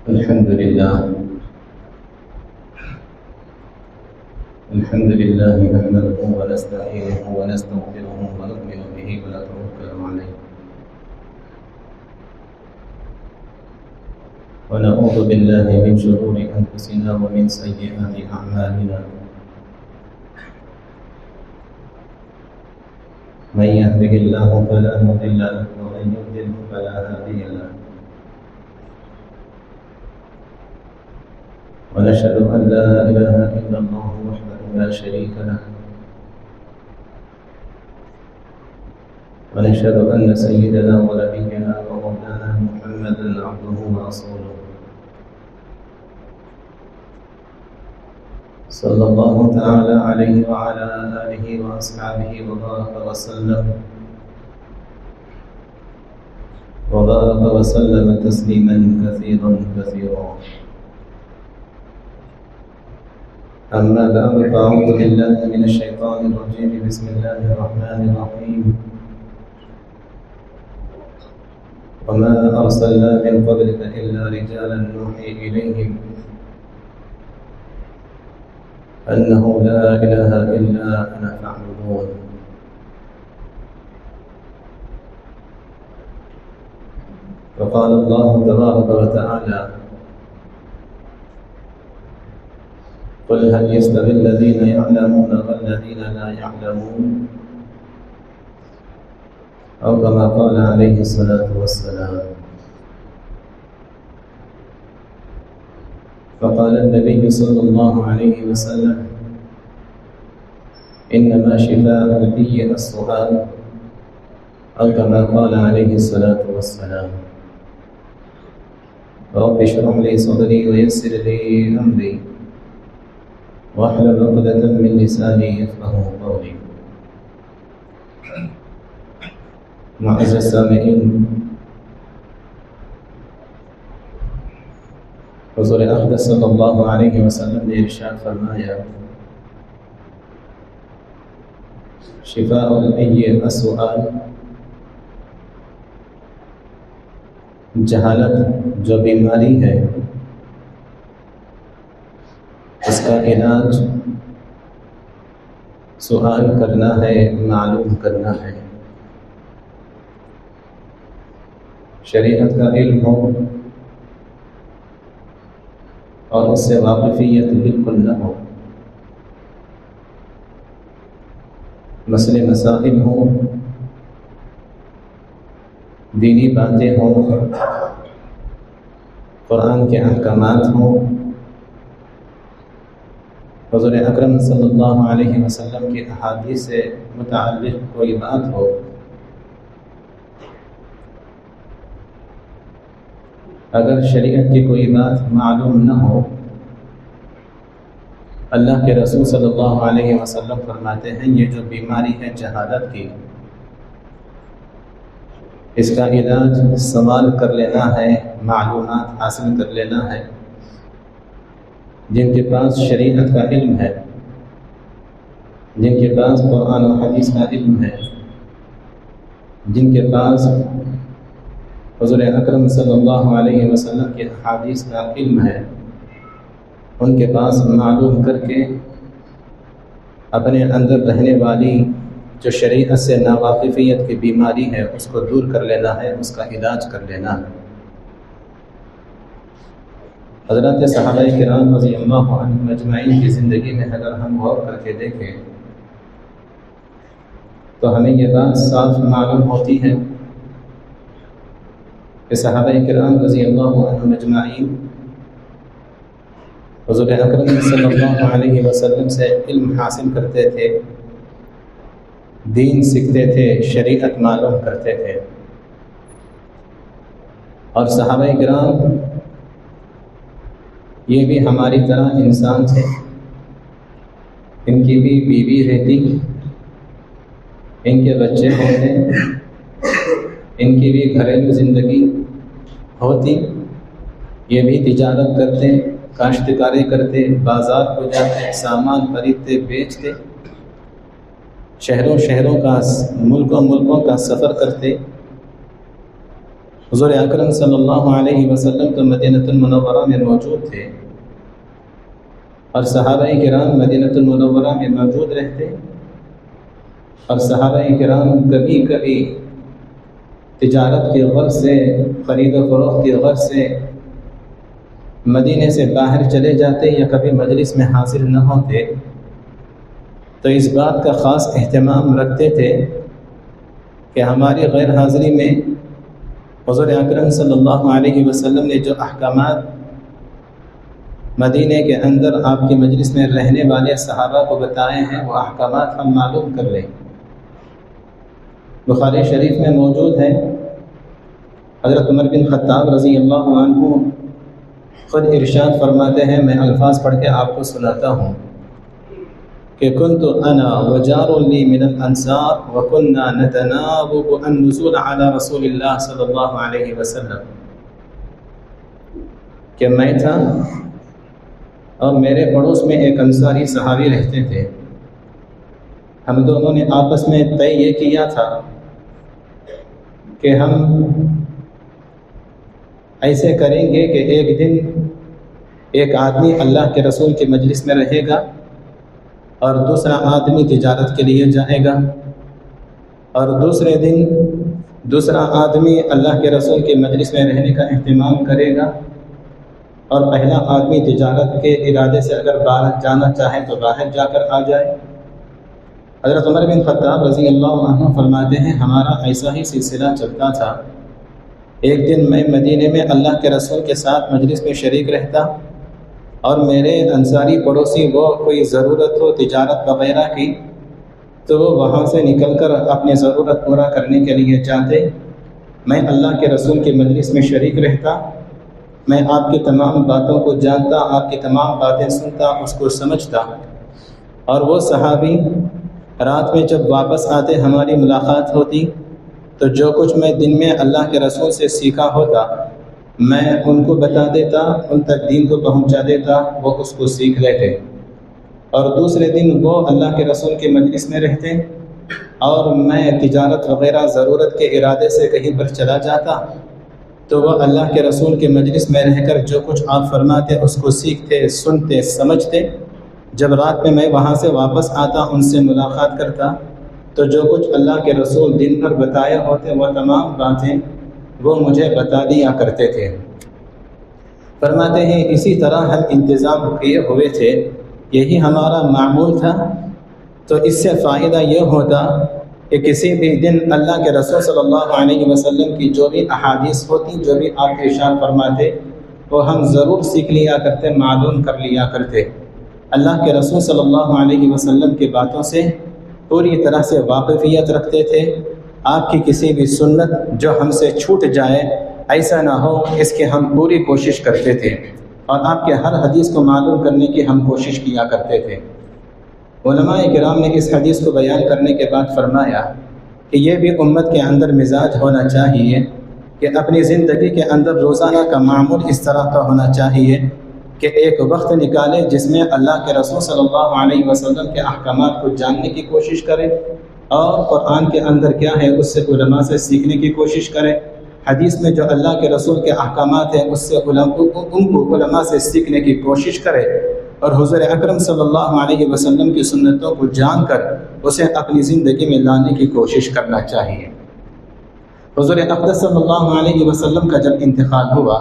الحمد لله نحمده ونستعينه ونستغفره ونؤمن به ونتوكل عليه ونعوذ بالله من شرور أنفسنا ومن سيئات أعمالنا من يهده الله فلا مضل له ومن يضلل فلا هادي له ونشهد أن لا إله إلا الله وحده لا شريك له ونشهد أن سيدنا ونبينا ومولانا محمدا عبده ورسوله صلى الله تعالى عليه وعلى آله وأصحابه وبارك وسلم تسليما كثيرا أما بعد فأعوذ بالله من الشيطان الرجيم بسم الله الرحمن الرحيم وما أرسلنا من قبلك إلا رجالا نوحي إليهم أنه لا إله إلا أنا فاعبدون وقال الله تبارك وتعالى قل هل يستوي الذين يعلمون والذين لا يعلمون أو كما قال عليه الصلاة والسلام فقال النبي صلى الله عليه وسلم إنما شفاء البي السؤال أو كما قال عليه الصلاة والسلام رب اشرح لي صدري ويسر لي أمري واحلل عقدة من لساني يفقهوا قولي. معزز السامعین، حضور اقدس صلی اللہ علیہ وسلم نے ارشاد فرمایا شفاء البی السؤال، جہالت جو بیماری ہے اس کا علاج سوال کرنا ہے، معلوم کرنا ہے. شریعت کا علم ہو اور اس سے واقفیت بالکل نہ ہو، مسئلے مسائل ہوں، دینی باتیں ہوں، قرآن کے احکامات ہوں، حضور اکرم صلی اللہ علیہ وسلم کی احادیث سے متعلق کوئی بات ہو، اگر شریعت کی کوئی بات معلوم نہ ہو، اللہ کے رسول صلی اللہ علیہ وسلم فرماتے ہیں یہ جو بیماری ہے جہالت کی، اس کا علاج سوال کر لینا ہے، معلومات حاصل کر لینا ہے. جن کے پاس شریعت کا علم ہے، جن کے پاس قرآن و حدیث کا علم ہے، جن کے پاس حضور اکرم صلی اللہ علیہ وسلم کے احادیث کا علم ہے، ان کے پاس معلوم کر کے اپنے اندر رہنے والی جو شریعت سے ناواقفیت کی بیماری ہے اس کو دور کر لینا ہے، اس کا علاج کر لینا ہے. حضرات صحابہ کرام رضی اللہ عنہم اجمعین کی زندگی میں اگر ہم غور کر کے دیکھیں تو ہمیں یہ بات صاف معلوم ہوتی ہے کہ صحابہ کرام رضی اللہ عنہم اجمعین حضور اکرم صلی اللہ علیہ وسلم سے علم حاصل کرتے تھے، دین سیکھتے تھے، شریعت معلوم کرتے تھے. اور صحابہ کرام یہ بھی ہماری طرح انسان تھے، ان کی بھی بیوی رہتی، ان کے بچے ہوتے، ان کی بھی گھریلو زندگی ہوتی، یہ بھی تجارت کرتے، کاشتکاری کرتے، بازار کو جاتے، سامان خریدتے بیچتے، شہروں کا ملکوں کا سفر کرتے. حضور اکرم صلی اللہ علیہ وسلم تو مدینہ المنورہ میں موجود تھے اور صحابہ کرام مدینہ المنورہ میں موجود رہتے، اور صحابہ کرام کبھی کبھی تجارت کے غرض سے، خرید و فروخت کے غرض سے مدینے سے باہر چلے جاتے یا کبھی مجلس میں حاضر نہ ہوتے، تو اس بات کا خاص اہتمام رکھتے تھے کہ ہماری غیر حاضری میں حضور اکرم صلی اللہ علیہ وسلم نے جو احکامات مدینے کے اندر آپ کی مجلس میں رہنے والے صحابہ کو بتائے ہیں وہ احکامات ہم معلوم کر لیں۔ بخاری شریف میں موجود ہے، حضرت عمر بن خطاب رضی اللہ عنہ خود ارشاد فرماتے ہیں، میں الفاظ پڑھ کے آپ کو سناتا ہوں کہ کنت انا وجار لی من الانصار وکنا نتناوب النزول علی رسول اللہ صلی اللہ علیہ وسلم، کہ میں تھا اور میرے پڑوس میں ایک انصاری صحابی رہتے تھے، ہم دونوں نے آپس میں طے یہ کیا تھا کہ ہم ایسے کریں گے کہ ایک دن ایک آدمی اللہ کے رسول کی مجلس میں رہے گا اور دوسرا آدمی تجارت کے لیے جائے گا، اور دوسرے دن دوسرا آدمی اللہ کے رسول کی مجلس میں رہنے کا اہتمام کرے گا، اور پہلا آدمی تجارت کے ارادے سے اگر باہر جانا چاہے تو باہر جا کر آ جائے۔ حضرت عمر بن خطاب رضی اللہ عنہ فرماتے ہیں، ہمارا ایسا ہی سلسلہ چلتا تھا۔ ایک دن میں مدینے میں اللہ کے رسول کے ساتھ مجلس میں شریک رہتا، اور میرے انصاری پڑوسی وہ کوئی ضرورت ہو تجارت وغیرہ کی تو وہ وہاں سے نکل کر اپنی ضرورت پورا کرنے کے لیے جاتے، میں اللہ کے رسول کی مجلس میں شریک رہتا، میں آپ کی تمام باتوں کو جانتا، آپ کی تمام باتیں سنتا، اس کو سمجھتا، اور وہ صحابی رات میں جب واپس آتے ہماری ملاقات ہوتی تو جو کچھ میں دن میں اللہ کے رسول سے سیکھا ہوتا میں ان کو بتا دیتا، ان تک دین کو پہنچا دیتا، وہ اس کو سیکھ لیتے، اور دوسرے دن وہ اللہ کے رسول کے مجلس میں رہتے اور میں تجارت وغیرہ ضرورت کے ارادے سے کہیں پر چلا جاتا تو وہ اللہ کے رسول کے مجلس میں رہ کر جو کچھ آپ فرماتے اس کو سیکھتے، سنتے، سمجھتے۔ جب رات میں میں وہاں سے واپس آتا، ان سے ملاقات کرتا تو جو کچھ اللہ کے رسول دن بھر بتائے ہوتے وہ تمام باتیں وہ مجھے بتا دیا کرتے تھے۔ فرماتے ہیں اسی طرح ہم انتظام کیے ہوئے تھے، یہی ہمارا معمول تھا، تو اس سے فائدہ یہ ہوتا کہ کسی بھی دن اللہ کے رسول صلی اللہ علیہ وسلم کی جو بھی احادیث ہوتی، جو بھی آپ ارشاد فرماتے وہ ہم ضرور سیکھ لیا کرتے، معلوم کر لیا کرتے۔ اللہ کے رسول صلی اللہ علیہ وسلم کی باتوں سے پوری طرح سے واقفیت رکھتے تھے۔ آپ کی کسی بھی سنت جو ہم سے چھوٹ جائے ایسا نہ ہو، اس کی ہم پوری کوشش کرتے تھے، اور آپ کے ہر حدیث کو معلوم کرنے کی ہم کوشش کیا کرتے تھے۔ علماء کرام نے اس حدیث کو بیان کرنے کے بعد فرمایا کہ یہ بھی امت کے اندر مزاج ہونا چاہیے کہ اپنی زندگی کے اندر روزانہ کا معمول اس طرح کا ہونا چاہیے کہ ایک وقت نکالے جس میں اللہ کے رسول صلی اللہ علیہ وسلم کے احکامات کو جاننے کی کوشش کرے، اور قرآن کے اندر کیا ہے اس سے علماء سے سیکھنے کی کوشش کرے، حدیث میں جو اللہ کے رسول کے احکامات ہیں اس سے ان کو علماء سے سیکھنے کی کوشش کرے، اور حضور اکرم صلی اللہ علیہ وسلم کی سنتوں کو جان کر اسے اپنی زندگی میں لانے کی کوشش کرنا چاہیے۔ حضور اقدس صلی اللہ علیہ وسلم کا جب انتقال ہوا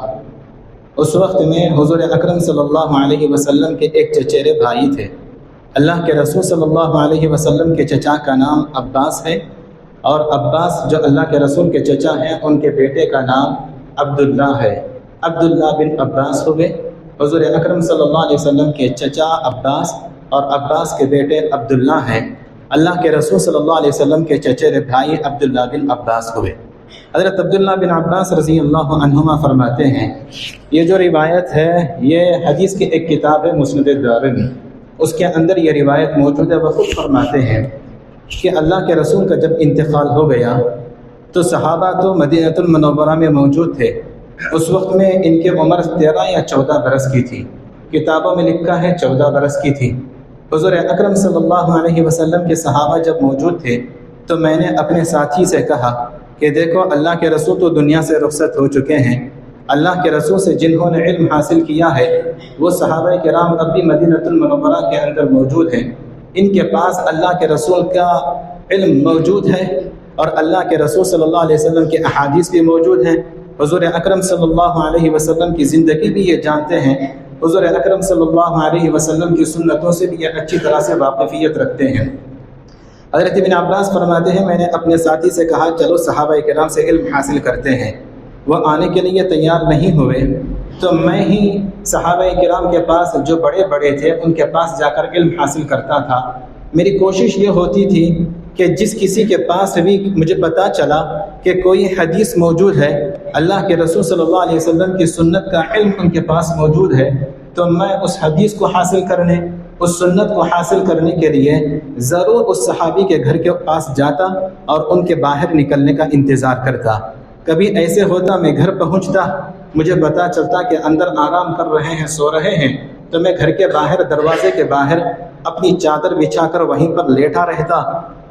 اس وقت میں حضور اکرم صلی اللہ علیہ وسلم کے ایک چچیرے بھائی تھے۔ اللہ کے رسول صلی اللہ علیہ وسلم کے چچا کا نام عباس ہے، اور عباس جو اللہ کے رسول کے چچا ہیں ان کے بیٹے کا نام عبداللہ ہے۔ عبداللہ بن عباس ہوئے۔ حضور اکرم صلی اللہ علیہ وسلم کے چچا عباس اور عباس کے بیٹے عبداللہ ہیں۔ اللہ کے رسول صلی اللہ علیہ وسلم کے چچیرے بھائی عبداللہ بن عباس ہوئے۔ حضرت عبداللہ بن عباس رضی اللہ عنہما فرماتے ہیں، یہ جو روایت ہے یہ حدیث کی ایک کتاب ہے مسند دارمی، اس کے اندر یہ روایت موجود ہے۔ وہ خود فرماتے ہیں کہ اللہ کے رسول کا جب انتقال ہو گیا تو صحابہ تو مدینہ المنورہ میں موجود تھے، اس وقت میں ان کی عمر 13 یا 14 برس کی تھی، کتابوں میں لکھا ہے 14 برس کی تھی۔ حضور اکرم صلی اللہ علیہ وسلم کے صحابہ جب موجود تھے تو میں نے اپنے ساتھی سے کہا کہ دیکھو اللہ کے رسول تو دنیا سے رخصت ہو چکے ہیں، اللہ کے رسول سے جنہوں نے علم حاصل کیا ہے وہ صحابہ کرام اب بھی مدینۃ المنورہ کے اندر موجود ہیں، ان کے پاس اللہ کے رسول کا علم موجود ہے اور اللہ کے رسول صلی اللہ علیہ وسلم کے احادیث بھی موجود ہیں، حضور اکرم صلی اللہ علیہ وسلم کی زندگی بھی یہ جانتے ہیں، حضور اکرم صلی اللہ علیہ وسلم کی سنتوں سے بھی یہ اچھی طرح سے واقفیت رکھتے ہیں۔ حضرت ابن عباس فرماتے ہیں میں نے اپنے ساتھی سے کہا چلو صحابہ کرام سے علم حاصل کرتے ہیں، وہ آنے کے لیے تیار نہیں ہوئے تو میں ہی صحابہ کرام کے پاس جو بڑے بڑے تھے ان کے پاس جا کر علم حاصل کرتا تھا۔ میری کوشش یہ ہوتی تھی کہ جس کسی کے پاس بھی مجھے پتہ چلا کہ کوئی حدیث موجود ہے، اللہ کے رسول صلی اللہ علیہ وسلم کی سنت کا علم ان کے پاس موجود ہے، تو میں اس حدیث کو حاصل کرنے، اس سنت کو حاصل کرنے کے لیے ضرور اس صحابی کے گھر کے پاس جاتا اور ان کے باہر نکلنے کا انتظار کرتا۔ کبھی ایسے ہوتا میں گھر پہنچتا، مجھے پتہ چلتا کہ اندر آرام کر رہے ہیں، سو رہے ہیں، تو میں گھر کے باہر دروازے کے باہر اپنی چادر بچھا کر وہیں پر لیٹا رہتا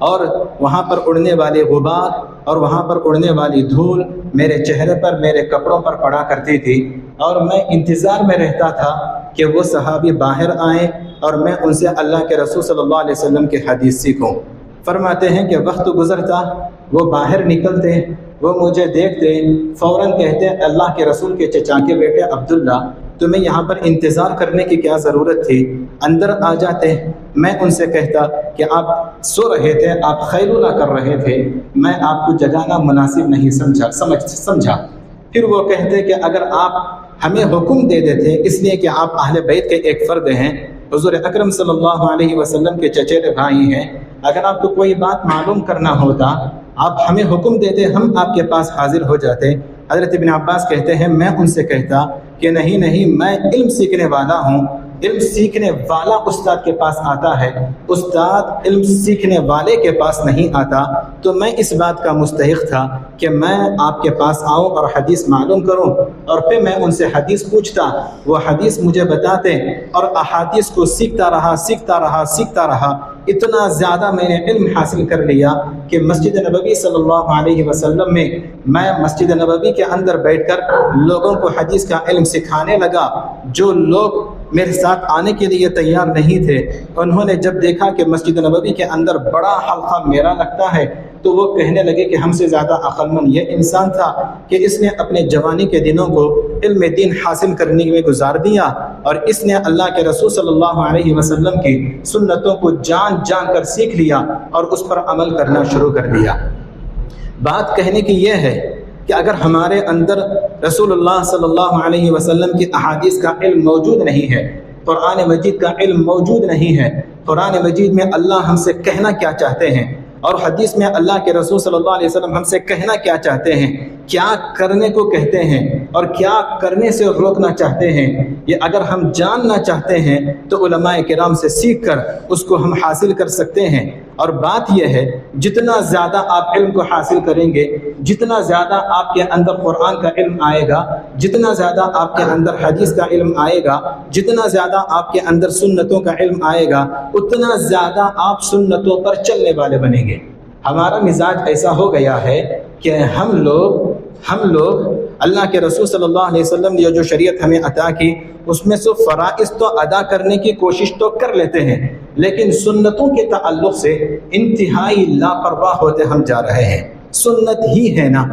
اور وہاں پر اڑنے والے غبار اور وہاں پر اڑنے والی دھول میرے چہرے پر، میرے کپڑوں پر پڑا کرتی تھی، اور میں انتظار میں رہتا تھا کہ وہ صحابی باہر آئیں اور میں ان سے اللہ کے رسول صلی اللہ علیہ وسلم کی حدیث سیکھوں۔ فرماتے ہیں کہ وقت گزرتا، وہ باہر نکلتے، وہ مجھے دیکھتے، فوراً کہتے اللہ کے رسول کے چچا کے بیٹے عبداللہ تمہیں یہاں پر انتظار کرنے کی کیا ضرورت تھی، اندر آ جاتے۔ میں ان سے کہتا کہ آپ سو رہے تھے، آپ خیلولہ کر رہے تھے، میں آپ کو جگانا مناسب نہیں سمجھا۔ پھر وہ کہتے کہ اگر آپ ہمیں حکم دے دیتے، اس لیے کہ آپ اہل بیت کے ایک فرد ہیں، حضور اکرم صلی اللہ علیہ وسلم کے چچیرے بھائی ہیں، اگر آپ کو کوئی بات معلوم کرنا ہوتا آپ ہمیں حکم دیتے، ہم آپ کے پاس حاضر ہو جاتے۔ حضرت ابن عباس کہتے ہیں میں ان سے کہتا کہ نہیں، میں علم سیکھنے والا ہوں، علم سیکھنے والا استاد کے پاس آتا ہے، استاد علم سیکھنے والے کے پاس نہیں آتا۔ تو میں اس بات کا مستحق تھا کہ میں آپ کے پاس آؤں اور حدیث معلوم کروں، اور پھر میں ان سے حدیث پوچھتا، وہ حدیث مجھے بتاتے، اور احادیث کو سیکھتا رہا، اتنا زیادہ میں نے علم حاصل کر لیا کہ مسجد نبوی صلی اللہ علیہ وسلم میں مسجد نبوی کے اندر بیٹھ کر لوگوں کو حدیث کا علم سکھانے لگا۔ جو لوگ میرے ساتھ آنے کے لیے تیار نہیں تھے، انہوں نے جب دیکھا کہ مسجد نبوی کے اندر بڑا حلقہ میرا لگتا ہے تو وہ کہنے لگے کہ ہم سے زیادہ عقل مند یہ انسان تھا کہ اس نے اپنے جوانی کے دنوں کو علم دین حاصل کرنے میں گزار دیا، اور اس نے اللہ کے رسول صلی اللہ علیہ وسلم کی سنتوں کو جان کر سیکھ لیا اور اس پر عمل کرنا شروع کر دیا۔ بات کہنے کی یہ ہے کہ اگر ہمارے اندر رسول اللہ صلی اللہ علیہ وسلم کی احادیث کا علم موجود نہیں ہے، قرآن مجید کا علم موجود نہیں ہے، قرآن مجید میں اللہ ہم سے کہنا کیا چاہتے ہیں اور حدیث میں اللہ کے رسول صلی اللہ علیہ وسلم ہم سے کہنا کیا چاہتے ہیں، کیا کرنے کو کہتے ہیں اور کیا کرنے سے روکنا چاہتے ہیں، یہ اگر ہم جاننا چاہتے ہیں تو علماء کرام سے سیکھ کر اس کو ہم حاصل کر سکتے ہیں۔ اور بات یہ ہے جتنا زیادہ آپ علم کو حاصل کریں گے، جتنا زیادہ آپ کے اندر قرآن کا علم آئے گا، جتنا زیادہ آپ کے اندر حدیث کا علم آئے گا، جتنا زیادہ آپ کے اندر سنتوں کا علم آئے گا، اتنا زیادہ آپ سنتوں پر چلنے والے بنیں گے۔ ہمارا مزاج ایسا ہو گیا ہے کہ ہم لوگ اللہ کے رسول صلی اللہ علیہ وسلم نے جو شریعت ہمیں عطا کی اس میں سے فرائض تو ادا کرنے کی کوشش تو کر لیتے ہیں، لیکن سنتوں کے تعلق سے انتہائی لاپرواہ ہوتے ہم جا رہے ہیں۔ سنت ہی ہے نا،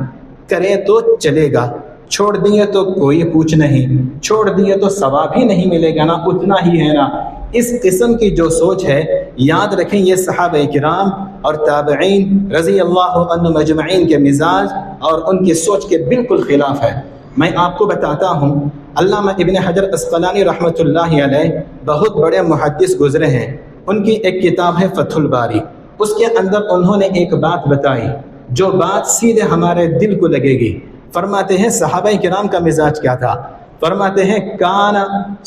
کرے تو چلے گا، چھوڑ دیے تو کوئی پوچھ نہیں، چھوڑ دیے تو ثواب ہی نہیں ملے گا نا، اتنا ہی ہے نا۔ اس قسم کی جو سوچ ہے، یاد رکھیں یہ صحابہ کرام اور تابعین رضی اللہ عنہم اجمعین کے مزاج اور ان کی سوچ کے بالکل خلاف ہے۔ میں آپ کو بتاتا ہوں، علامہ ابن حجر اسقلانی رحمۃ اللہ علیہ بہت بڑے محدث گزرے ہیں، ان کی ایک کتاب ہے فتح الباری، اس کے اندر انہوں نے ایک بات بتائی جو بات سیدھے ہمارے دل کو لگے گی۔ فرماتے ہیں صحابہ کرام کا مزاج کیا تھا، فرماتے ہیں کان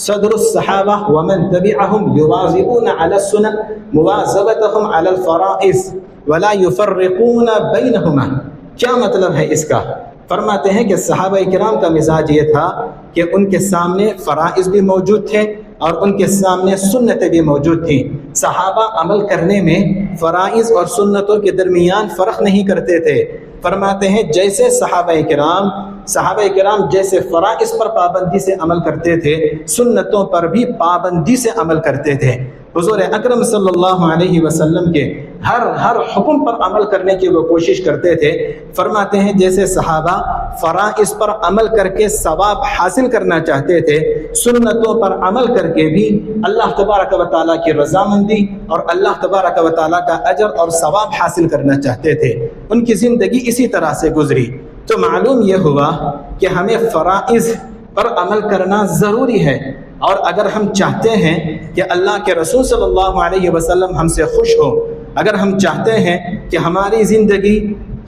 صدر الصحابہ ومن تبعهم یواظبون علی السنن مواظبتهم علی الفرائض ولا يفرقون بینہما۔ کیا مطلب ہے اس کا؟ فرماتے ہیں کہ صحابہ کرام کا مزاج یہ تھا کہ ان کے سامنے فرائض بھی موجود تھے اور ان کے سامنے سنتیں بھی موجود تھیں۔ صحابہ عمل کرنے میں فرائض اور سنتوں کے درمیان فرق نہیں کرتے تھے۔ فرماتے ہیں جیسے صحابہ کرام جیسے فرائض پر پابندی سے عمل کرتے تھے، سنتوں پر بھی پابندی سے عمل کرتے تھے۔ حضور اکرم صلی اللہ علیہ وسلم کے ہر حکم پر عمل کرنے کی وہ کوشش کرتے تھے۔ فرماتے ہیں جیسے صحابہ فرائض پر عمل کر کے ثواب حاصل کرنا چاہتے تھے، سنتوں پر عمل کر کے بھی اللہ تبارک و تعالیٰ کی رضامندی اور اللہ تبارک و تعالیٰ کا اجر اور ثواب حاصل کرنا چاہتے تھے۔ ان کی زندگی اسی طرح سے گزری۔ تو معلوم یہ ہوا کہ ہمیں فرائض پر عمل کرنا ضروری ہے، اور اگر ہم چاہتے ہیں کہ اللہ کے رسول صلی اللہ علیہ وسلم ہم سے خوش ہو، اگر ہم چاہتے ہیں کہ ہماری زندگی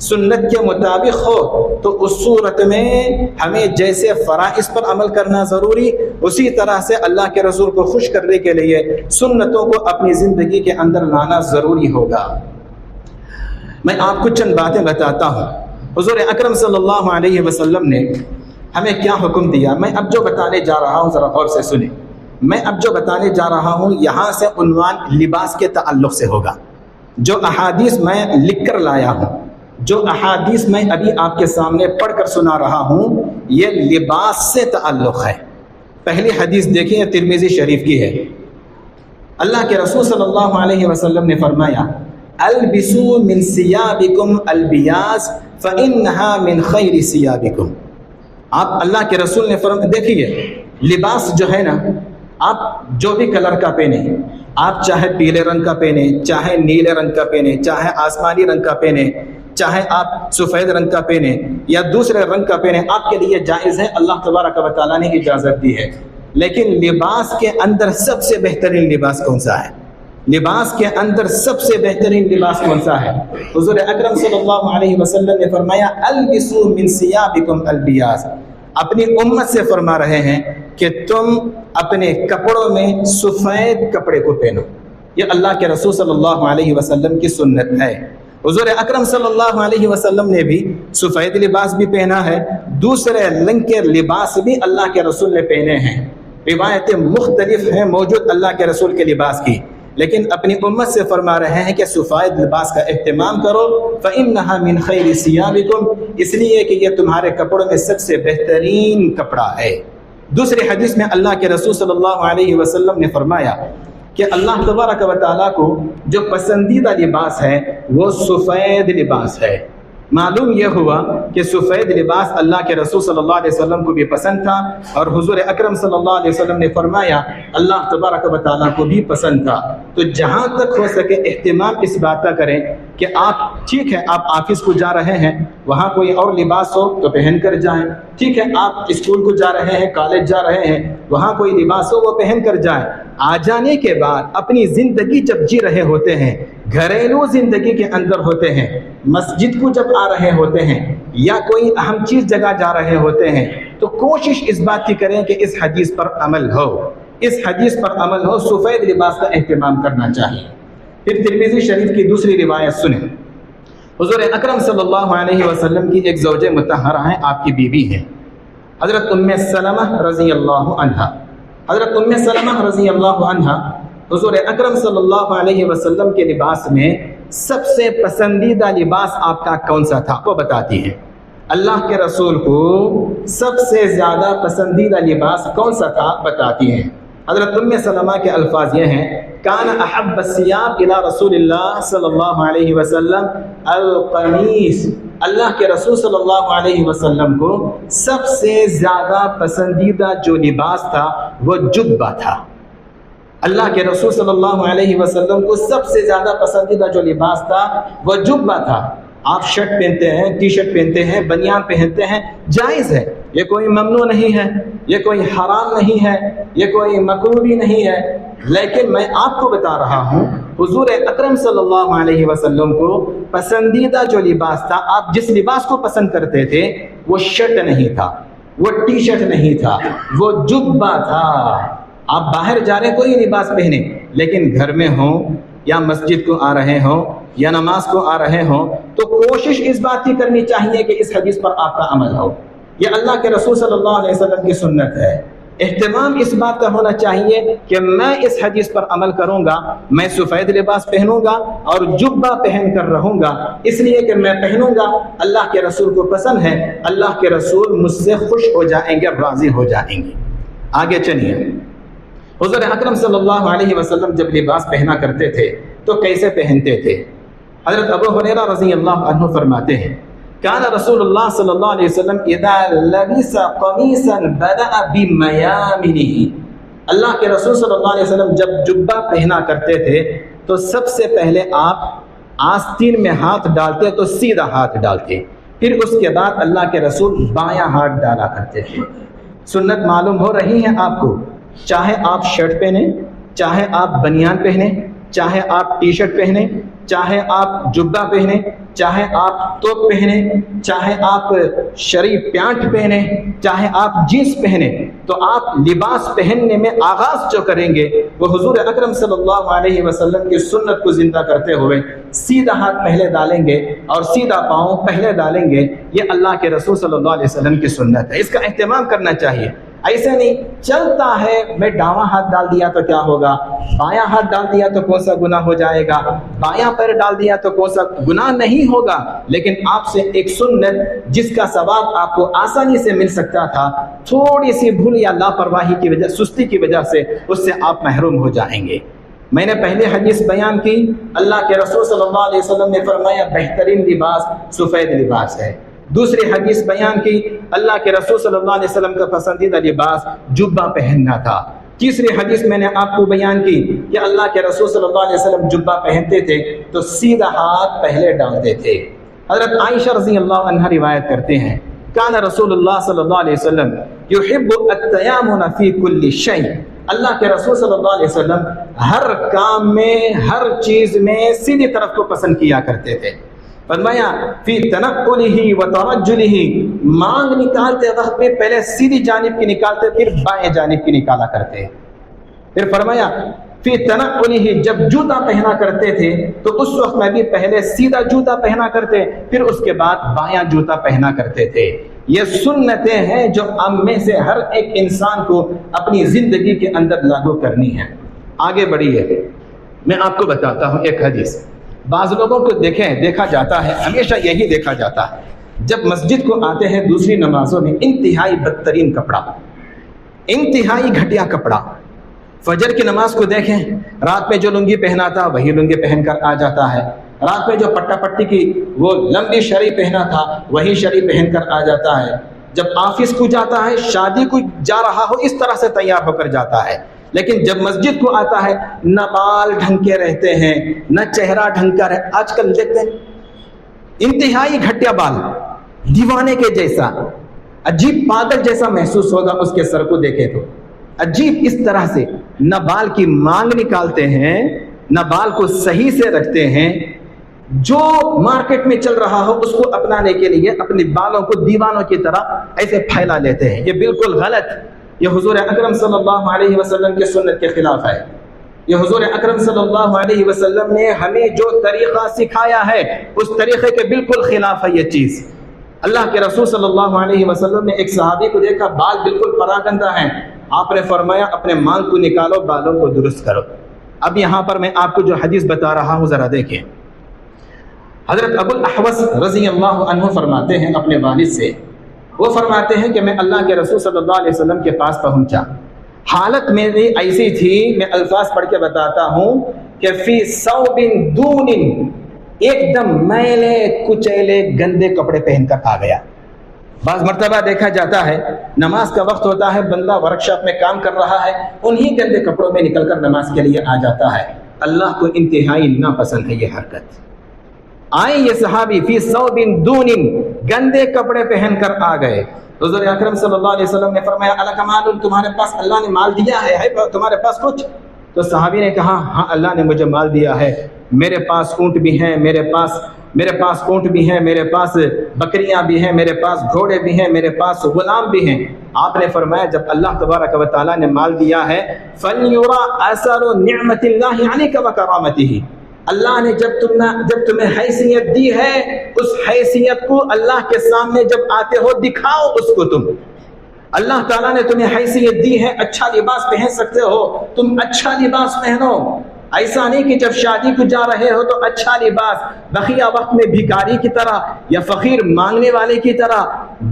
سنت کے مطابق ہو، تو اس صورت میں ہمیں جیسے فرائض پر عمل کرنا ضروری، اسی طرح سے اللہ کے رسول کو خوش کرنے کے لیے سنتوں کو اپنی زندگی کے اندر لانا ضروری ہوگا۔ میں آپ کو چند باتیں بتاتا ہوں۔ حضور اکرم صلی اللہ علیہ وسلم نے ہمیں کیا حکم دیا۔ میں اب جو بتانے جا رہا ہوں ذرا غور سے سنیں۔ میں اب جو بتانے جا رہا ہوں یہاں سے عنوان لباس کے تعلق سے ہوگا۔ جو احادیث میں لکھ کر لایا ہوں، جو احادیث میں ابھی آپ کے سامنے پڑھ کر سنا رہا ہوں، یہ لباس سے تعلق ہے۔ پہلی حدیث دیکھیں، ترمذی شریف کی ہے۔ اللہ کے رسول صلی اللہ علیہ وسلم نے فرمایا البسوا من ثيابكم البياض فانها من خير ثيابكم۔ آپ اللہ کے رسول نے فرمایا، دیکھیے لباس جو ہے نا، آپ جو بھی کلر کا پہنے، آپ چاہے پیلے رنگ کا پہنے، چاہے نیلے رنگ کا پہنے، چاہے آسمانی رنگ کا پہنے، چاہے آپ سفید رنگ کا پہنے یا دوسرے رنگ کا پہنے، آپ کے لیے جائز ہے، اللہ تبارک و تعالیٰ نے اجازت دی ہے۔ لیکن لباس کے اندر سب سے بہترین لباس کون سا ہے؟ لباس کے اندر سب سے بہترین لباس کون سا ہے؟ حضور اکرم صلی اللہ علیہ وسلم نے فرمایا البسوا من ثيابكم البياض۔ اپنی امت سے فرما رہے ہیں کہ تم اپنے کپڑوں میں سفید کپڑے کو پہنو۔ یہ اللہ کے رسول صلی اللہ علیہ وسلم کی سنت ہے۔ حضور اکرم صلی اللہ علیہ وسلم نے بھی سفید لباس بھی پہنا ہے، دوسرے رنگ کے لباس بھی اللہ کے رسول نے پہنے ہیں۔ روایتیں مختلف ہیں موجود اللہ کے رسول کے لباس کی، لیکن اپنی امت سے فرما رہے ہیں کہ سفید لباس کا اہتمام کرو، فَإِنَّهَا مِنْ خَيْرِ ثِيَابِكُمْ، اس لیے کہ یہ تمہارے کپڑوں میں سب سے بہترین کپڑا ہے۔ دوسری حدیث میں اللہ کے رسول صلی اللہ علیہ وسلم نے فرمایا کہ اللہ تبارک و تعالیٰ کو جو پسندیدہ لباس ہے وہ سفید لباس ہے۔ معلوم یہ ہوا کہ سفید لباس اللہ کے رسول صلی اللہ علیہ وسلم کو بھی پسند تھا، اور حضور اکرم صلی اللہ علیہ وسلم نے فرمایا اللہ تبارک و تعالیٰ کو بھی پسند تھا۔ تو جہاں تک ہو سکے اہتمام اس بات کا کریں کہ آپ ٹھیک ہے آپ آفس کو جا رہے ہیں، وہاں کوئی اور لباس ہو تو پہن کر جائیں، ٹھیک ہے آپ اسکول کو جا رہے ہیں، کالج جا رہے ہیں، وہاں کوئی لباس ہو وہ پہن کر جائیں۔ آ جانے کے بعد اپنی زندگی جب جی رہے ہوتے ہیں، گھریلو زندگی کے اندر ہوتے ہیں، مسجد کو جب آ رہے ہوتے ہیں یا کوئی اہم چیز جگہ جا رہے ہوتے ہیں، تو کوشش اس بات کی کریں کہ اس حدیث پر عمل ہو، اس حدیث پر عمل ہو، سفید لباس کا اہتمام کرنا چاہیے۔ پھر ترمذی شریف کی دوسری روایت سنیں۔ حضور اکرم صلی اللہ علیہ وسلم کی ایک زوجہ مطہرہ ہیں، آپ کی بیوی ہیں، حضرت ام سلمہ رضی اللہ عنہا۔ حضرت ام سلمہ رضی اللہ عنہا حضور اکرم صلی اللہ علیہ وسلم کے لباس میں سب سے پسندیدہ لباس آپ کا کون سا تھا وہ بتاتی ہیں۔ اللہ کے رسول کو سب سے زیادہ پسندیدہ لباس کون سا تھا بتاتی ہیں۔ حضرت ام سلمہ کے الفاظ یہ ہیں کان احب الثياب الى رسول اللہ صلی اللہ علیہ وسلم القمیص، اللہ کے رسول صلی اللہ علیہ وسلم کو سب سے زیادہ پسندیدہ جو لباس تھا وہ جبہ تھا۔ اللہ کے رسول صلی اللہ علیہ وسلم کو سب سے زیادہ پسندیدہ جو لباس تھا وہ جبہ تھا۔ آپ شرٹ پہنتے ہیں، ٹی شرٹ پہنتے ہیں، بنیان پہنتے ہیں، جائز ہے، یہ کوئی ممنوع نہیں ہے، یہ کوئی حرام نہیں ہے، یہ کوئی مکروہ بھی نہیں ہے، لیکن میں آپ کو بتا رہا ہوں حضور اکرم صلی اللہ علیہ وسلم کو پسندیدہ جو لباس تھا، آپ جس لباس کو پسند کرتے تھے وہ شرٹ نہیں تھا، وہ ٹی شرٹ نہیں تھا، وہ جبہ تھا۔ آپ باہر جا رہے کوئی لباس پہنے، لیکن گھر میں ہوں یا مسجد کو آ رہے ہوں یا نماز کو آ رہے ہوں تو کوشش اس بات کی کرنی چاہیے کہ اس حدیث پر آپ کا عمل ہو۔ یہ اللہ کے رسول صلی اللہ علیہ وسلم کی سنت ہے۔ اہتمام اس بات کا ہونا چاہیے کہ میں اس حدیث پر عمل کروں گا، میں سفید لباس پہنوں گا اور جبہ پہن کر رہوں گا، اس لیے کہ میں پہنوں گا، اللہ کے رسول کو پسند ہے، اللہ کے رسول مجھ سے خوش ہو جائیں گے، راضی ہو جائیں گے۔ آگے چلیے، حضور اکرم صلی اللہ علیہ وسلم جب لباس پہنا کرتے تھے تو کیسے پہنتے تھے؟ حضرت ابو ہریرہ رضی اللہ عنہ فرماتے ہیں کان رسول اللہ صلی اللہ علیہ وسلم اذا لبس قمیصا بدأ بمیامنہ، اللہ کے رسول صلی اللہ علیہ وسلم جب جبہ پہنا کرتے تھے تو سب سے پہلے آپ آستین میں ہاتھ ڈالتے تو سیدھا ہاتھ ڈالتے، پھر اس کے بعد اللہ کے رسول بایاں ہاتھ ڈالا کرتے تھے۔ سنت معلوم ہو رہی ہے آپ کو، چاہے آپ شرٹ پہنیں، چاہے آپ بنیان پہنیں، چاہے آپ ٹی شرٹ پہنیں، چاہے آپ جبہ پہنیں، چاہے آپ توپ پہنیں، چاہے آپ شرعی پینٹ پہنیں، چاہے آپ جینس پہنیں، تو آپ لباس پہننے میں آغاز جو کریں گے وہ حضور اکرم صلی اللہ علیہ وسلم کی سنت کو زندہ کرتے ہوئے سیدھا ہاتھ پہلے ڈالیں گے اور سیدھا پاؤں پہلے ڈالیں گے۔ یہ اللہ کے رسول صلی اللہ علیہ وسلم کی سنت ہے، اس کا اہتمام کرنا چاہیے۔ ایسے نہیں چلتا ہے میں داواں ہاتھ ڈال دیا تو کیا ہوگا، بایاں ہاتھ ڈال دیا تو کون سا گناہ ہو جائے گا، بایاں پیر ڈال دیا تو کون سا گناہ نہیں ہوگا، لیکن آپ سے ایک سنت جس کا ثواب آپ کو آسانی سے مل سکتا تھا، تھوڑی سی بھول یا لاپرواہی کی وجہ، سستی کی وجہ سے اس سے آپ محروم ہو جائیں گے۔ میں نے پہلے حدیث بیان کی، اللہ کے رسول صلی اللہ علیہ وسلم نے فرمایا بہترین لباس سفید لباس ہے۔ دوسری حدیث بیان کی، اللہ کے رسول صلی اللہ علیہ وسلم کا پسندیدہ لباس جبہ پہننا تھا۔ تیسری حدیث میں نے آپ کو بیان کی کہ اللہ کے رسول صلی اللہ علیہ وسلم جبہ پہنتے تھے تو سیدھا ہاتھ پہلے ڈالتے تھے۔ حضرت عائشہ رضی اللہ عنہا روایت کرتے ہیں کان رسول اللہ صلی اللہ علیہ وسلم یحب التیامن فی کل شیء، اللہ کے رسول صلی اللہ علیہ وسلم ہر کام میں، ہر چیز میں سیدھی طرف کو پسند کیا کرتے تھے۔ فرمایا فی تنقلہ و ترجلہ، مانگ نکالتے وقت میں پہلے سیدھی جانب کی نکالتے پھر بائیں جانب کی نکالا کرتے۔ پھر فرمایا فی تنقلہ، جب جوتا پہنا کرتے تھے تو اس وقت میں بھی پہلے سیدھا جوتا پہنا کرتے پھر اس کے بعد بایاں جوتا پہنا کرتے تھے۔ یہ سنتیں ہیں جو ہم میں سے ہر ایک انسان کو اپنی زندگی کے اندر لاگو کرنی ہے۔ آگے بڑھیے، میں آپ کو بتاتا ہوں ایک حدیث۔ بعض لوگوں کو دیکھا جاتا ہے، ہمیشہ یہی دیکھا جاتا ہے، جب مسجد کو آتے ہیں دوسری نمازوں میں انتہائی بدترین کپڑا، انتہائی گھٹیا کپڑا۔ فجر کی نماز کو دیکھیں، رات میں جو لنگی پہنا تھا وہی لنگی پہن کر آ جاتا ہے، رات میں جو پٹا پٹی کی وہ لمبی شرعی پہنا تھا وہی شرعی پہن کر آ جاتا ہے۔ جب آفس کو جاتا ہے، شادی کو جا رہا ہو، اس طرح سے تیار ہو کر جاتا ہے، لیکن جب مسجد کو آتا ہے نہ بال ڈھنگ کے رہتے ہیں نہ چہرہ ڈھنگ کا رہتا۔ آج کل دیکھتے ہیں انتہائی گھٹیا بال، دیوانے کے جیسا، عجیب پاگل جیسا محسوس ہوگا اس کے سر کو دیکھے تو، عجیب اس طرح سے نہ بال کی مانگ نکالتے ہیں نہ بال کو صحیح سے رکھتے ہیں، جو مارکیٹ میں چل رہا ہو اس کو اپنانے کے لیے اپنے بالوں کو دیوانوں کی طرح ایسے پھیلا لیتے ہیں۔ یہ بالکل غلط، یہ حضور اکرم صلی اللہ علیہ وسلم کی سنت کے خلاف ہے۔ یہ حضور اکرم صلی اللہ علیہ وسلم نے ہمیں جو طریقہ سکھایا ہے اس طریقے کے بالکل خلاف ہے یہ چیز۔ اللہ کے رسول صلی اللہ علیہ وسلم نے ایک صحابی کو دیکھا، بال بالکل پراگندہ ہیں، آپ نے فرمایا اپنے مانگ کو نکالو، بالوں کو درست کرو۔ اب یہاں پر میں آپ کو جو حدیث بتا رہا ہوں ذرا دیکھیں۔ حضرت ابو الاحوص رضی اللہ عنہ فرماتے ہیں اپنے والد سے، وہ فرماتے ہیں کہ میں اللہ کے رسول صلی اللہ علیہ وسلم کے پاس پہنچا، حالت میری ایسی تھی، میں الفاظ پڑھ کے بتاتا ہوں کہ فی ثوب دون، ایک دم میلے کچیلے گندے کپڑے پہن کر آ گیا۔ بعض مرتبہ دیکھا جاتا ہے نماز کا وقت ہوتا ہے، بندہ ورک شاپ میں کام کر رہا ہے، انہی گندے کپڑوں میں نکل کر نماز کے لیے آ جاتا ہے۔ اللہ کو انتہائی ناپسند ہے یہ حرکت۔ آئے یہ صحابی فی ثوب دون، گندے کپڑے پہن کر آ گئے۔ حضور اکرم صلی اللہ علیہ وسلم نے فرمایا الک مال، تمہارے پاس اللہ نے مال دیا ہے تمہارے پاس کچھ؟ تو صحابی نے کہا ہاں اللہ نے مجھے مال دیا ہے، میرے پاس اونٹ بھی ہیں، میرے پاس اونٹ بھی ہیں، میرے پاس بکریاں بھی ہیں، میرے پاس گھوڑے بھی ہیں، میرے پاس غلام بھی ہیں۔ آپ نے فرمایا جب اللہ تبارک و تعالیٰ نے مال دیا ہے فَلْيُرَى أَثَرُ نِعْمَةِ اللَّهِ عَلَيْكَ وَكَرَامَتِهِ، اللہ نے جب تمہیں حیثیت دی ہے اس حیثیت کو اللہ کے سامنے جب آتے ہو دکھاؤ اس کو تم۔ اللہ تعالیٰ نے تمہیں حیثیت دی ہے، اچھا لباس پہن سکتے ہو، تم اچھا لباس پہنو۔ ایسا نہیں کہ جب شادی کو جا رہے ہو تو اچھا لباس، بقیہ وقت میں بھکاری کی طرح یا فقیر مانگنے والے کی طرح،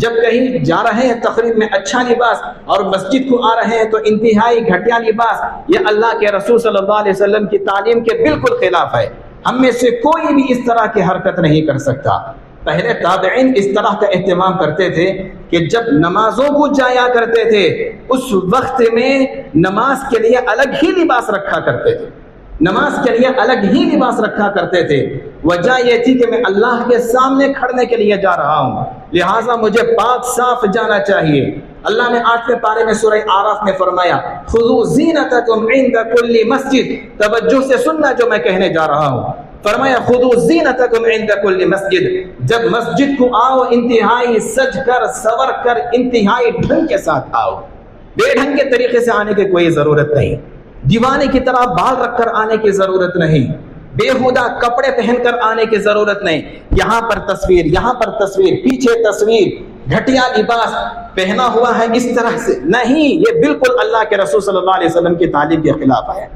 جب کہیں جا رہے ہیں تقریب میں اچھا لباس اور مسجد کو آ رہے ہیں تو انتہائی گھٹیا لباس، یہ اللہ کے رسول صلی اللہ علیہ وسلم کی تعلیم کے بالکل خلاف ہے۔ ہم میں سے کوئی بھی اس طرح کی حرکت نہیں کر سکتا۔ پہلے تابعین اس طرح کا اہتمام کرتے تھے کہ جب نمازوں کو جایا کرتے تھے اس وقت میں نماز کے لیے الگ ہی لباس رکھا کرتے تھے، نماز کے لیے الگ ہی لباس رکھا کرتے تھے۔ وجہ یہ تھی کہ میں اللہ کے سامنے کھڑنے کے لیے جا رہا ہوں، لہٰذا مجھے پاک صاف جانا چاہیے۔ اللہ نے 8ویں پارے میں سورہ اعراف میں فرمایا خذوا زینتکم عند کل مسجد، توجہ سے سننا جو میں کہنے جا رہا ہوں۔ فرمایا خذوا زینتکم عند کل مسجد، جب مسجد کو آؤ انتہائی سج کر سور کر انتہائی ڈھنگ کے ساتھ آؤ، بے ڈھنگ کے طریقے سے آنے کی کوئی ضرورت نہیں، دیوانے کی طرح بال رکھ کر آنے کی ضرورت نہیں، بےہودہ کپڑے پہن کر آنے کی ضرورت نہیں، یہاں پر تصویر، یہاں پر تصویر، پیچھے تصویر، گھٹیا لباس پہنا ہوا ہے اس طرح سے نہیں، یہ بالکل اللہ کے رسول صلی اللہ علیہ وسلم کی تعلیم کے خلاف ہے۔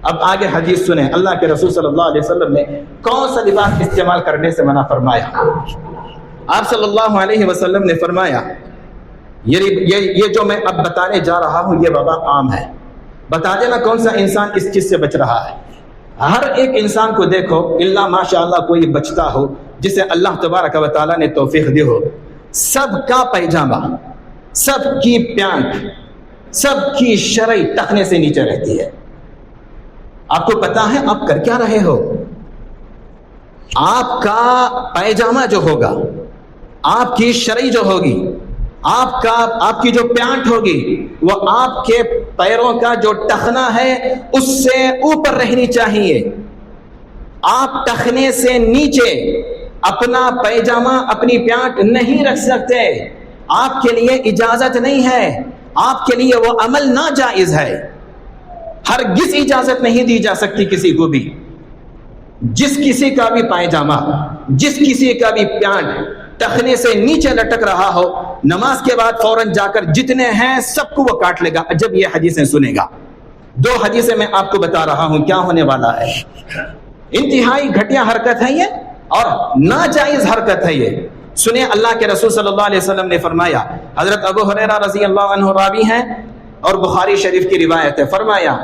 اب آگے حدیث سنیں، اللہ کے رسول صلی اللہ علیہ وسلم نے کون سا لباس استعمال کرنے سے منع فرمایا۔ آپ صلی اللہ علیہ وسلم نے فرمایا یہ جو میں اب بتانے جا رہا ہوں یہ وبا عام ہے، بتا دینا کون سا انسان اس چیز سے بچ رہا ہے۔ ہر ایک انسان کو دیکھو الا ماشاء اللہ کوئی بچتا ہو جسے اللہ تبارک و تعالیٰ نے توفیق دی ہو، سب کا پیجامہ، سب کی پینٹ، سب کی شرعی ٹخنے سے نیچے رہتی ہے۔ آپ کو پتا ہے آپ کر کیا رہے ہو؟ آپ کا پیجامہ جو ہوگا، آپ کی شرعی جو ہوگی، آپ کی جو پینٹ ہوگی وہ آپ کے پیروں کا جو ٹخنا ہے اس سے اوپر رہنی چاہیے۔ آپ ٹخنے سے نیچے اپنا پیجامہ، اپنی پینٹ نہیں رکھ سکتے، آپ کے لیے اجازت نہیں ہے، آپ کے لیے وہ عمل ناجائز ہے، ہرگز اجازت نہیں دی جا سکتی کسی کو بھی۔ جس کسی کا بھی پائجامہ، جس کسی کا بھی پینٹ ٹخنے سے نیچے لٹک رہا ہو، نماز کے بعد فوراً جا کر جتنے ہیں سب کو وہ کاٹ لے گا جب یہ حدیثیں سنے گا۔ 2 حدیثیں میں آپ کو بتا رہا ہوں کیا ہونے والا ہے۔ انتہائی گھٹیا حرکت ہے یہ اور ناجائز حرکت ہے یہ۔ سنیں اللہ کے رسول صلی اللہ علیہ وسلم نے فرمایا، حضرت ابو ہریرہ رضی اللہ عنہ راوی ہیں اور بخاری شریف کی روایت ہے، فرمایا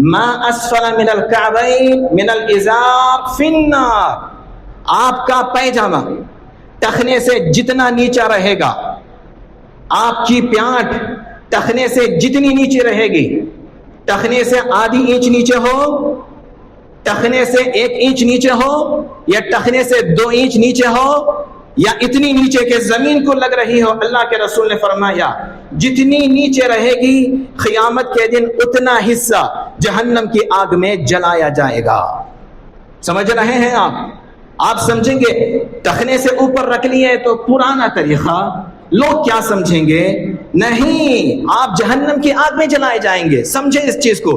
ما اسفل من الکعبین من الازار فی النار، آپ کا پیجامہ ٹخنے سے جتنا نیچا رہے گا، آپ کی پیانٹ ٹخنے سے جتنی نیچے رہے گی، ٹخنے سے آدھی انچ نیچے ہو، ٹخنے سے 1 انچ نیچے ہو، یا ٹخنے سے 2 انچ نیچے ہو، یا اتنی نیچے کہ زمین کو لگ رہی ہو، اللہ کے رسول نے فرمایا جتنی نیچے رہے گی قیامت کے دن اتنا حصہ جہنم کی آگ میں جلایا جائے گا۔ سمجھ رہے ہیں آپ سمجھیں گے ٹخنے سے اوپر رکھ لیے تو پرانا طریقہ، لوگ کیا سمجھیں گے؟ نہیں، آپ جہنم کی آگ میں جلائے جائیں گے۔ سمجھیں اس چیز کو،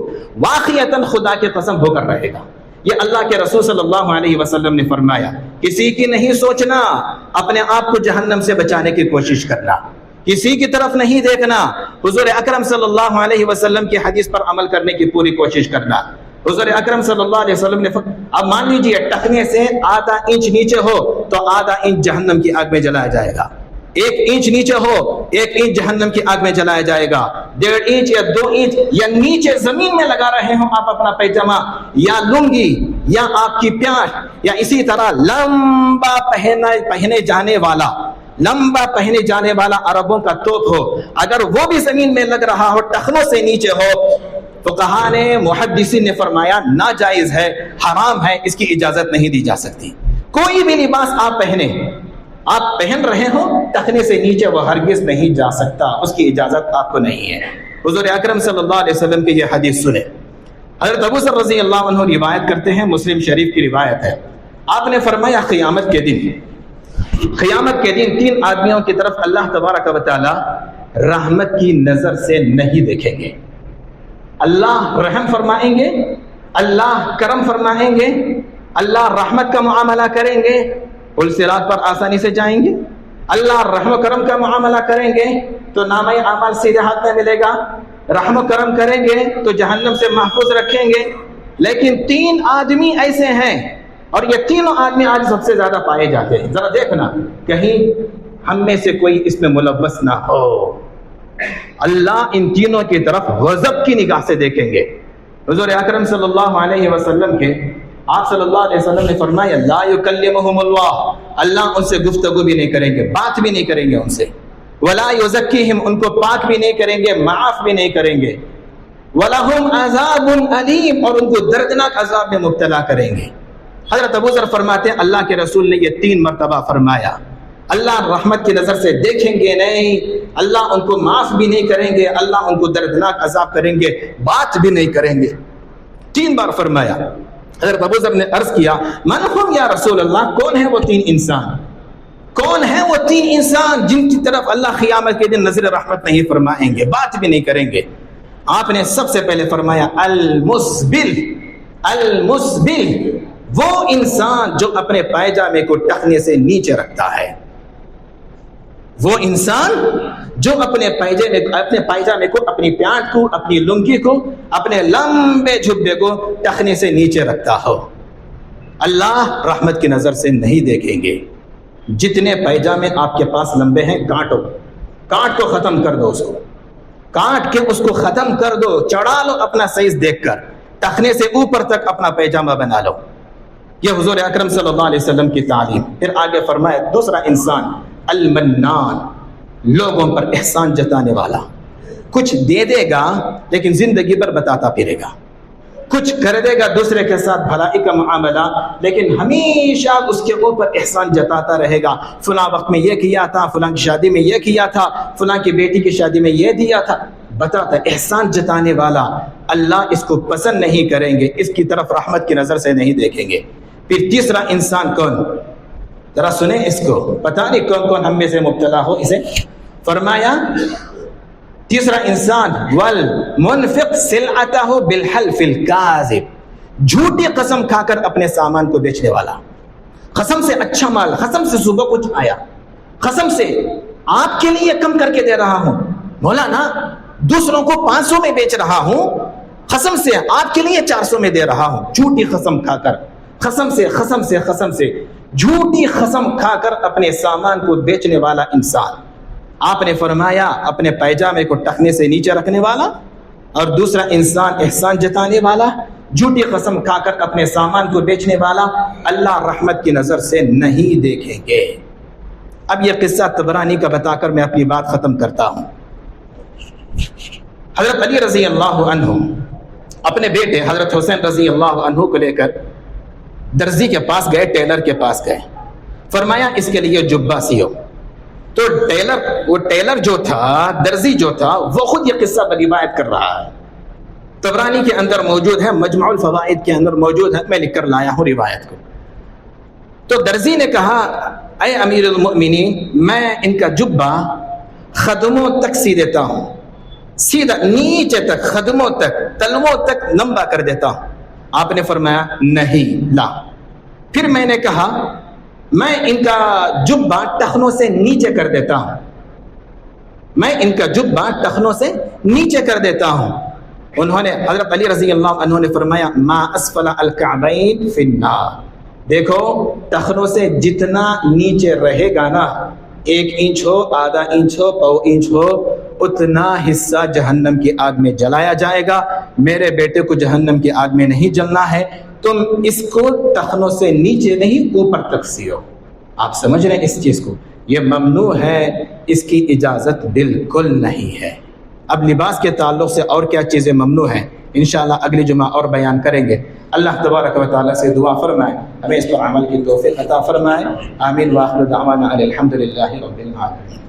واقعتاً خدا کے قسم ہو کر رہے گا۔ یہ اللہ کے رسول صلی اللہ علیہ وسلم نے فرمایا، کسی کی نہیں سوچنا، اپنے آپ کو جہنم سے بچانے کی کوشش کرنا، کسی کی طرف نہیں دیکھنا، حضور اکرم صلی اللہ علیہ وسلم کی حدیث پر عمل کرنے کی پوری کوشش کرنا۔ حضور اکرم صلی اللہ علیہ وسلم نے اب مان لیجیے ٹخنے سے آدھا انچ نیچے ہو تو آدھا انچ جہنم کی آگ میں جلایا جائے گا، 1 انچ نیچے ہو 1 انچ جہنم کی آگ میں جلایا جائے گا، 1.5 انچ یا 2 انچ یا نیچے زمین میں لگا رہے ہوں آپ اپنا پیجامہ یا لنگی یا آپ کی پیانٹ یا اسی طرح لمبا پہنے جانے والا عربوں کا توپ ہو، اگر وہ بھی زمین میں لگ رہا ہو، ٹخنوں سے نیچے ہو، فقہاء نے، محدثین نے فرمایا ناجائز ہے، حرام ہے، اس کی اجازت نہیں دی جا سکتی۔ کوئی بھی لباس آپ پہن رہے ہو ٹخنے سے نیچے وہ ہرگز نہیں جا سکتا، اس کی اجازت آپ کو نہیں ہے۔ حضور اکرم صلی اللہ علیہ وسلم کی یہ حدیث سنیں۔ حضرت ابو ذر رضی اللہ عنہ روایت کرتے ہیں، مسلم شریف کی روایت ہے، آپ نے فرمایا قیامت کے دن 3 آدمیوں کی طرف اللہ تبارک و تعالی رحمت کی نظر سے نہیں دیکھیں گے۔ اللہ رحم فرمائیں گے، اللہ کرم فرمائیں گے، اللہ رحمت کا معاملہ کریں گے، پل صراط پر آسانی سے جائیں گے، اللہ رحم و کرم کا معاملہ کریں گے تو نامہ اعمال سیدھے ہاتھ میں ملے گا، رحم و کرم کریں گے تو جہنم سے محفوظ رکھیں گے۔ لیکن 3 آدمی ایسے ہیں، اور یہ تینوں آدمی آج سب سے زیادہ پائے جاتے ہیں۔ ذرا دیکھنا کہیں ہم میں سے کوئی اس میں ملوث نہ ہو۔ اللہ ان تینوں کی طرف غضب کی نگاہ سے دیکھیں گے۔ حضور اکرم صلی اللہ علیہ وسلم کے آپ صلی اللہ علیہ وسلم نے فرمایا لا یکلمہم اللہ ان سے گفتگو بھی نہیں کریں گے، بات بھی نہیں کریں گے ان سے، ولا یزکیہم ان کو پاک بھی نہیں کریں گے، معاف بھی نہیں کریں گے، ولہم عذاب علیم اور ان کو دردناک عذاب میں مبتلا کریں گے۔ حضرت ابو ذر فرماتے ہیں اللہ کے رسول نے یہ 3 مرتبہ فرمایا، اللہ رحمت کی نظر سے دیکھیں گے نہیں، اللہ ان کو معاف بھی نہیں کریں گے، اللہ ان کو دردناک عذاب کریں گے، بات بھی نہیں کریں گے۔ 3 بار فرمایا۔ حضرت ابو ذر نے عرض کیا من ہم یا رسول اللہ، کون ہے وہ 3 انسان؟ کون ہے وہ 3 انسان جن کی طرف اللہ قیامت کے دن نظر رحمت نہیں فرمائیں گے، بات بھی نہیں کریں گے؟ آپ نے سب سے پہلے فرمایا المسبل، المسبل وہ انسان جو اپنے پائجامے کو ٹخنے سے نیچے رکھتا ہے، وہ انسان جو اپنے پائجامے کو، اپنی پیانٹ کو، اپنی لنگی کو، اپنے لمبے جھبے کو ٹخنے سے نیچے رکھتا ہو، اللہ رحمت کی نظر سے نہیں دیکھیں گے۔ جتنے پائجامے آپ کے پاس لمبے ہیں کاٹو، کاٹ کو ختم کر دو، اس کو کاٹ کے اس کو ختم کر دو، چڑھا لو اپنا سائز دیکھ کر، ٹخنے سے اوپر تک اپنا پائجامہ بنا لو۔ یہ حضور اکرم صلی اللہ علیہ وسلم کی تعلیم۔ پھر آگے فرمایا دوسرا انسان المنان، لوگوں پر احسان جتانے والا، کچھ دے دے گا لیکن زندگی بھر بتاتا پھرے گا، کچھ کر دے گا دوسرے کے ساتھ بھلائی کا معاملہ لیکن ہمیشہ اس کے اوپر احسان جتاتا رہے گا، فلاں وقت میں یہ کیا تھا، فلاں کی شادی میں یہ کیا تھا، فلاں کی بیٹی کی شادی میں یہ دیا تھا، بتاتا احسان جتانے والا، اللہ اس کو پسند نہیں کریں گے، اس کی طرف رحمت کی نظر سے نہیں دیکھیں گے۔ پھر تیسرا انسان کون؟ ذرا سنیں اس کو، پتہ نہیں کون کون ہم میں سے مبتلا ہو اسے۔ فرمایا تیسرا انسان والمنفق سلعتہ بالحلف الکاذب، جھوٹی قسم کھا کر اپنے سامان کو بیچنے والا، قسم سے اچھا مال، قسم سے صبح کچھ آیا، قسم سے آپ کے لیے کم کر کے دے رہا ہوں مولانا، دوسروں کو 500 میں بیچ رہا ہوں، قسم سے آپ کے لیے 400 میں دے رہا ہوں، جھوٹی قسم کھا کر، قسم سے جھوٹی قسم کھا کر اپنے سامان کو بیچنے والا انسان۔ آپ نے فرمایا اپنے پائجامے کو ٹخنے سے نیچے رکھنے والا، اور دوسرا انسان احسان جتانے والا، جھوٹی قسم کھا کر اپنے سامان کو بیچنے والا، اللہ رحمت کی نظر سے نہیں دیکھیں گے۔ اب یہ قصہ طبرانی کا بتا کر میں اپنی بات ختم کرتا ہوں۔ حضرت علی رضی اللہ عنہ اپنے بیٹے حضرت حسین رضی اللہ عنہ کو لے کر درزی کے پاس گئے، ٹیلر کے پاس گئے، فرمایا اس کے لیے جبہ سیو۔ تو ٹیلر جو تھا، درزی جو تھا، وہ خود یہ قصہ روایت کر رہا ہے، طبرانی کے اندر موجود ہے، مجموع الفوائد کے اندر موجود ہے، میں لکھ کر لایا ہوں روایت کو۔ تو درزی نے کہا اے امیر المؤمنین، میں ان کا جبہ خدموں تک سی دیتا ہوں، سیدھا نیچے تک، خدموں تک، تلووں تک لمبا کر دیتا ہوں۔ آپ نے فرمایا نہیں، لا۔ پھر میں نے کہا میں ان کا جبہ ٹخنوں سے نیچے کر دیتا ہوں، میں ان کا جبہ ٹخنوں سے نیچے کر دیتا ہوں۔ انہوں نے، حضرت علی رضی اللہ عنہ نے فرمایا ما اسفل الکعبین فی النار، دیکھو ٹخنوں سے جتنا نیچے رہے گا نا، 1 انچ ہو، آدھا انچ ہو، پاؤ انچ ہو، اتنا حصہ جہنم کی آگ میں جلایا جائے گا۔ میرے بیٹے کو جہنم کی آگ میں نہیں جلنا ہے، تم اس کو ٹخنوں سے نیچے نہیں اوپر تک سیو۔ آپ سمجھ رہے ہیں اس چیز کو؟ یہ ممنوع ہے، اس کی اجازت بالکل نہیں ہے۔ اب لباس کے تعلق سے اور کیا چیزیں ممنوع ہیں انشاءاللہ اگلی جمعہ اور بیان کریں گے۔ اللہ تبارک و تعالیٰ سے دعا فرمائے ہمیں اس پر عمل کی توفیق عطا فرمائے۔ آمین۔ وآخر دعوانا الحمدللہ رب العالمین۔